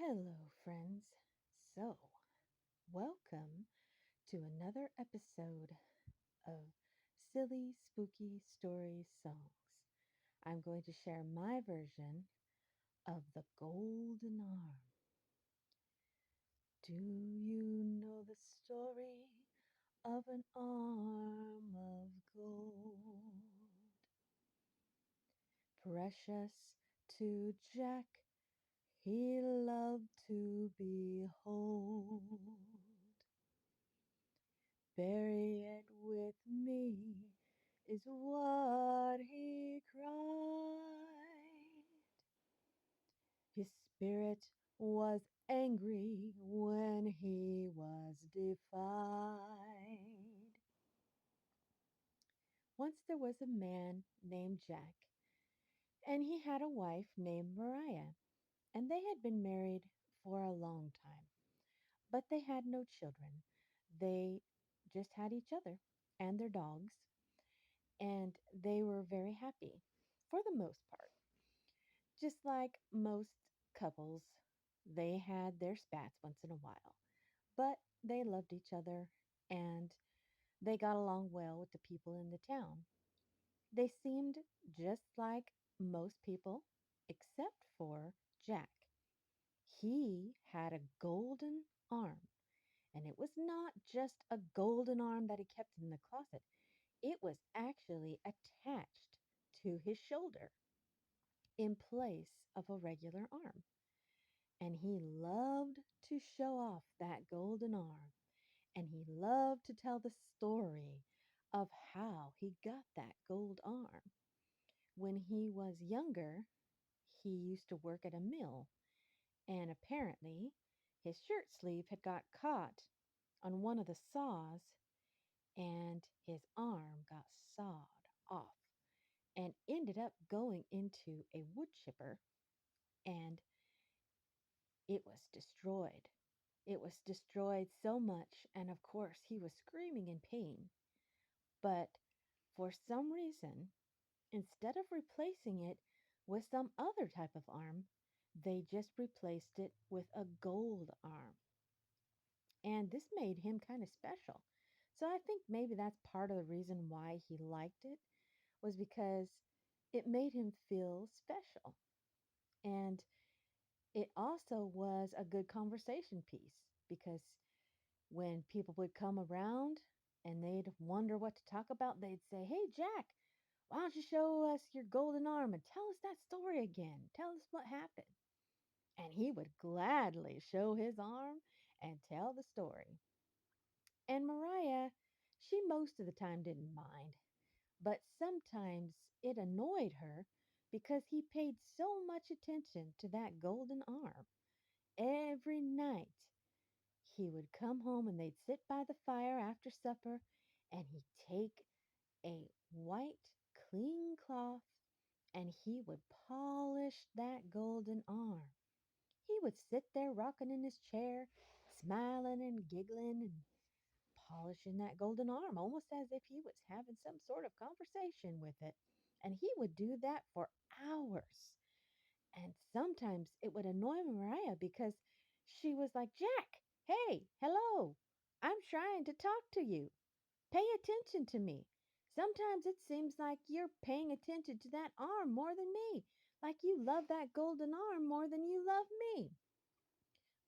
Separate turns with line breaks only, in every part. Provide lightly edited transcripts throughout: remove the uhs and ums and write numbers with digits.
Hello, friends. So, welcome to another episode of Silly Spooky Stories Songs. I'm going to share my version of the Golden Arm. Do you know the story of an arm of gold? Precious to Jack, he loved to behold. Bury it with me, is what he cried. His spirit was angry when he was defied. Once there was a man named Jack, and he had a wife named Maria, and they had been married for a long time, but they had no children. They just had each other and their dogs, and they were very happy for the most part. Just like most couples, they had their spats once in a while, but they loved each other and they got along well with the people in the town. They seemed just like most people, except for Jack. He had a golden arm, and it was not just a golden arm that he kept in the closet, it was actually attached to his shoulder in place of a regular arm. And he loved to show off that golden arm. And he loved to tell the story of how he got that gold arm. When he was younger, he used to work at a mill, and apparently his shirt sleeve had got caught on one of the saws, and his arm got sawed off and ended up going into a wood chipper, and it was destroyed. It was destroyed so much, and of course, he was screaming in pain. But for some reason, instead of replacing it with some other type of arm, they just replaced it with a gold arm. And this made him kind of special. So I think maybe that's part of the reason why he liked it, was because it made him feel special. And it also was a good conversation piece because when people would come around and they'd wonder what to talk about, they'd say, "Hey, Jack, why don't you show us your golden arm and tell us that story again? Tell us what happened." And he would gladly show his arm and tell the story. And Mariah, she most of the time didn't mind, but sometimes it annoyed her because he paid so much attention to that golden arm. Every night he would come home and they'd sit by the fire after supper, and he'd take a white, clean cloth and he would polish that golden arm. He would sit there rocking in his chair, smiling and giggling and polishing that golden arm, almost as if he was having some sort of conversation with it. And he would do that for hours. And sometimes it would annoy Mariah because she was like, "Jack, hey, hello, I'm trying to talk to you. Pay attention to me. Sometimes it seems like you're paying attention to that arm more than me, like you love that golden arm more than you love me."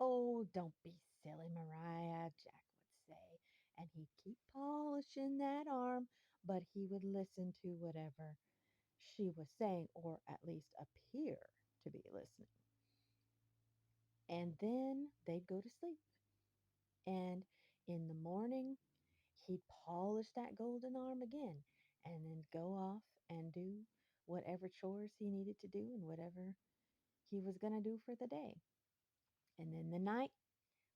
"Oh, don't be silly, Mariah," Jack would say, and he'd keep polishing that arm, but he would listen to whatever she was saying, or at least appear to be listening. And then they'd go to sleep. And in the morning, he'd polish that golden arm again and then go off and do whatever chores he needed to do and whatever he was going to do for the day. And then the night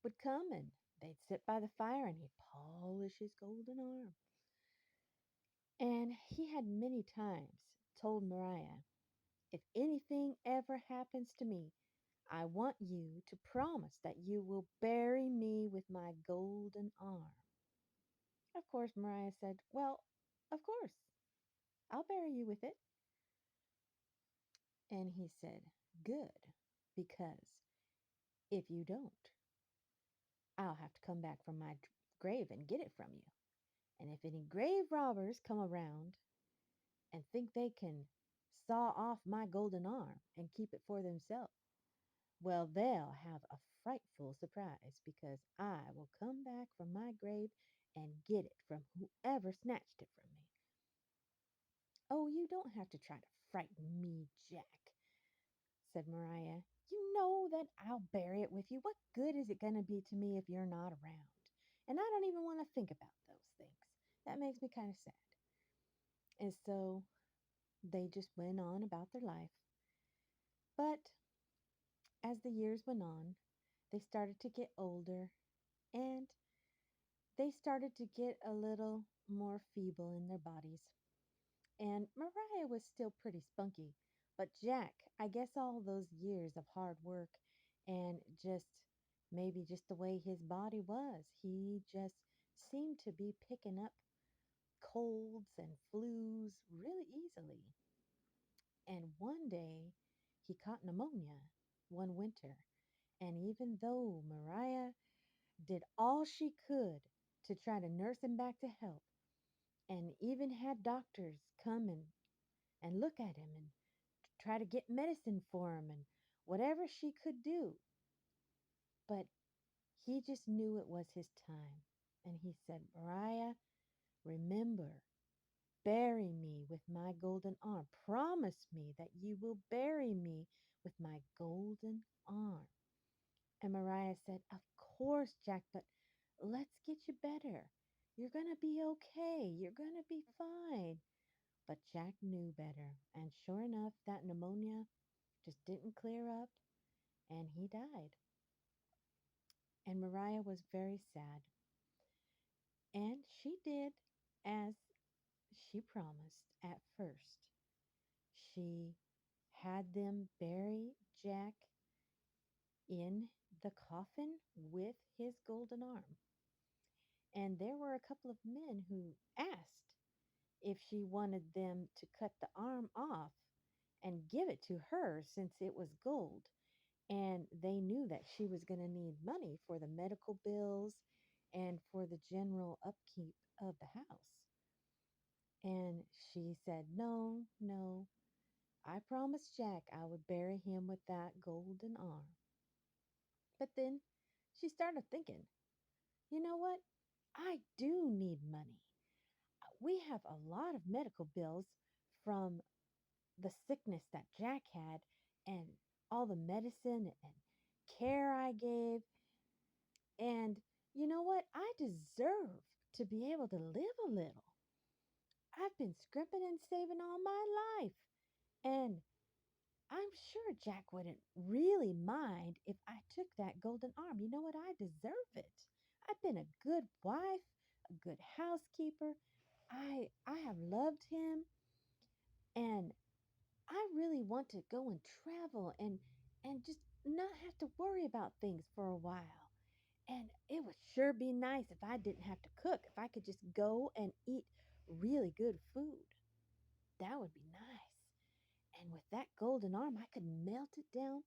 would come and they'd sit by the fire and he'd polish his golden arm. And he had many times told Mariah, "If anything ever happens to me, I want you to promise that you will bury me with my golden arm." Of course, Mariah said, "Well, of course, I'll bury you with it." And he said, "Good, because If you don't, I'll have to come back from my grave and get it from you. And if any grave robbers come around and think they can saw off my golden arm and keep it for themselves, well, they'll have a frightful surprise because I will come back from my grave and get it from whoever snatched it from me. Oh, you don't have to try to frighten me, Jack, said Maria. You know that I'll bury it with you. What good is it going to be to me if you're not around? And I don't even want to think about those things. That makes me kind of sad. And so they just went on about their life. But as the years went on, they started to get older and they started to get a little more feeble in their bodies. And Mariah was still pretty spunky. But Jack, I guess all those years of hard work and maybe just the way his body was, he just seemed to be picking up colds and flus really easily. And one day he caught pneumonia one winter. And even though Mariah did all she could to try to nurse him back to health, and even had doctors come and look at him and try to get medicine for him and whatever she could do. But he just knew it was his time. And he said, Mariah, remember, bury me with my golden arm. Promise me that you will bury me with my golden arm. And Mariah said, Of course, Jack, but let's get you better. You're going to be okay. You're going to be fine. But Jack knew better. And sure enough, that pneumonia just didn't clear up and he died. And Mariah was very sad. And she did as she promised at first. She had them bury Jack in the coffin with his golden arm. And there were a couple of men who asked if she wanted them to cut the arm off and give it to her since it was gold. And they knew that she was going to need money for the medical bills and for the general upkeep of the house. And she said, No, no, I promised Jack I would bury him with that golden arm. But then she started thinking, you know what? I do need money. We have a lot of medical bills from the sickness that Jack had and all the medicine and care I gave. And you know what? I deserve to be able to live a little. I've been scrimping and saving all my life. And I'm sure Jack wouldn't really mind if I took that golden arm. You know what? I deserve it. I've been a good wife, a good housekeeper. I have loved him and I really want to go and travel and just not have to worry about things for a while. And it would sure be nice if I didn't have to cook, if I could just go and eat really good food. That would be nice. And with that golden arm, I could melt it down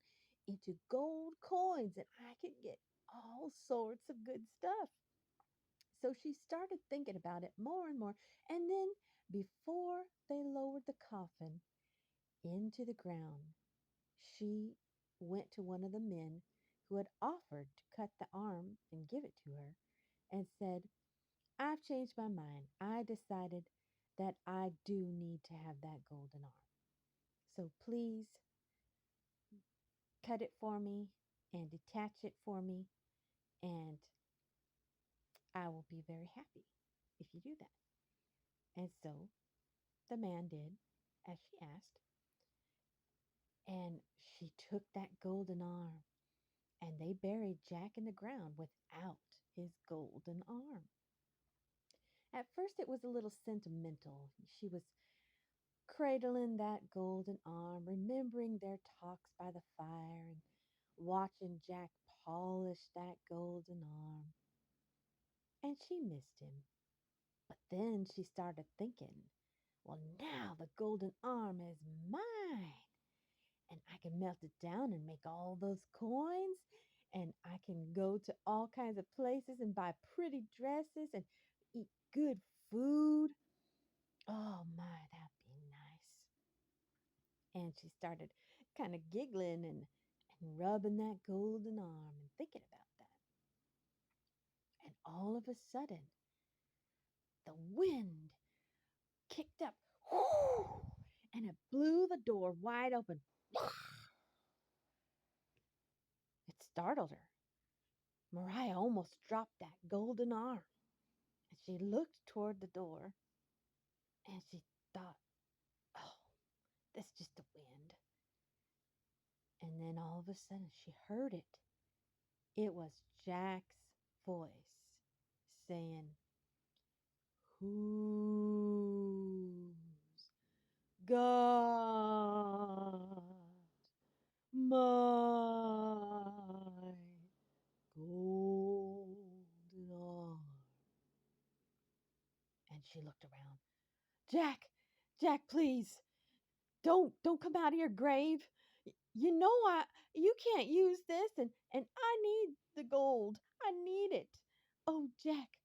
into gold coins and I could get all sorts of good stuff. So she started thinking about it more and more. And then, before they lowered the coffin into the ground, she went to one of the men who had offered to cut the arm and give it to her and said, I've changed my mind. I decided that I do need to have that golden arm. So please cut it for me and detach it for me, and I will be very happy if you do that. And so the man did as she asked, and she took that golden arm, and they buried Jack in the ground without his golden arm. At first, it was a little sentimental. She was cradling that golden arm, remembering their talks by the fire, and watching Jack polish that golden arm. And she missed him. But then she started thinking, well, now the golden arm is mine, and I can melt it down and make all those coins, and I can go to all kinds of places and buy pretty dresses and eat good food. Oh my, that'd be nice. And she started kind of giggling and rubbing that golden arm and thinking about that. And all of a sudden, the wind kicked up, whoo, and it blew the door wide open. It startled her. Mariah almost dropped that golden arm. And she looked toward the door and she thought, oh, that's just the wind. And then all of a sudden she heard it. It was Jack's voice saying, who's got my golden arm? And she looked around. Jack, Jack, please, don't come out of your grave. You know you can't use this and I need the gold. I need it. Oh, Jack,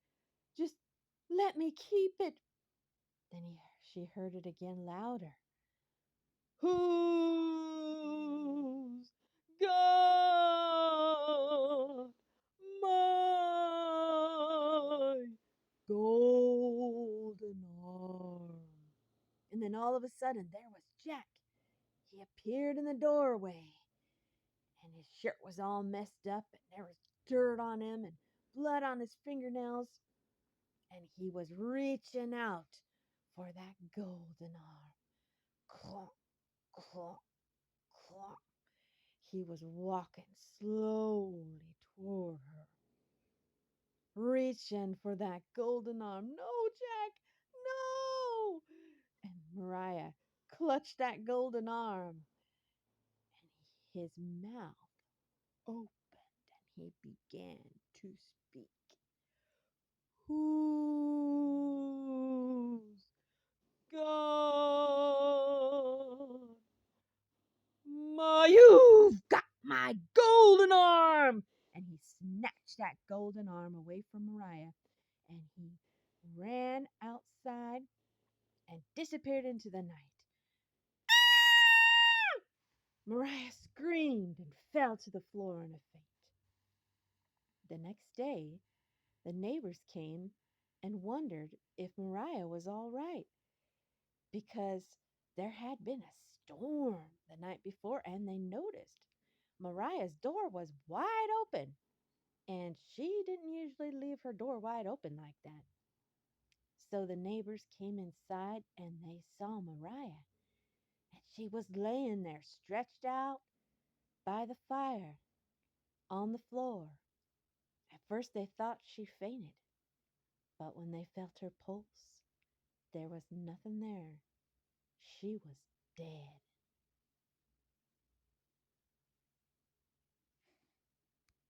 just let me keep it. Then she heard it again louder. Who's got my golden arm? And then all of a sudden, there was Jack. He appeared in the doorway, and his shirt was all messed up, and there was dirt on him and blood on his fingernails. And he was reaching out for that golden arm. Clonk, clonk, clonk. He was walking slowly toward her, reaching for that golden arm. No, Jack, no! And Mariah clutched that golden arm, and his mouth opened, and he began to speak. Who's got you've got my golden arm? And he snatched that golden arm away from Mariah, and he ran outside and disappeared into the night. Mariah screamed and fell to the floor in a faint. The next day, the neighbors came and wondered if Mariah was all right because there had been a storm the night before and they noticed Mariah's door was wide open and she didn't usually leave her door wide open like that. So the neighbors came inside and they saw Mariah, and she was laying there stretched out by the fire on the floor. At first they thought she fainted, but when they felt her pulse, there was nothing there. She was dead.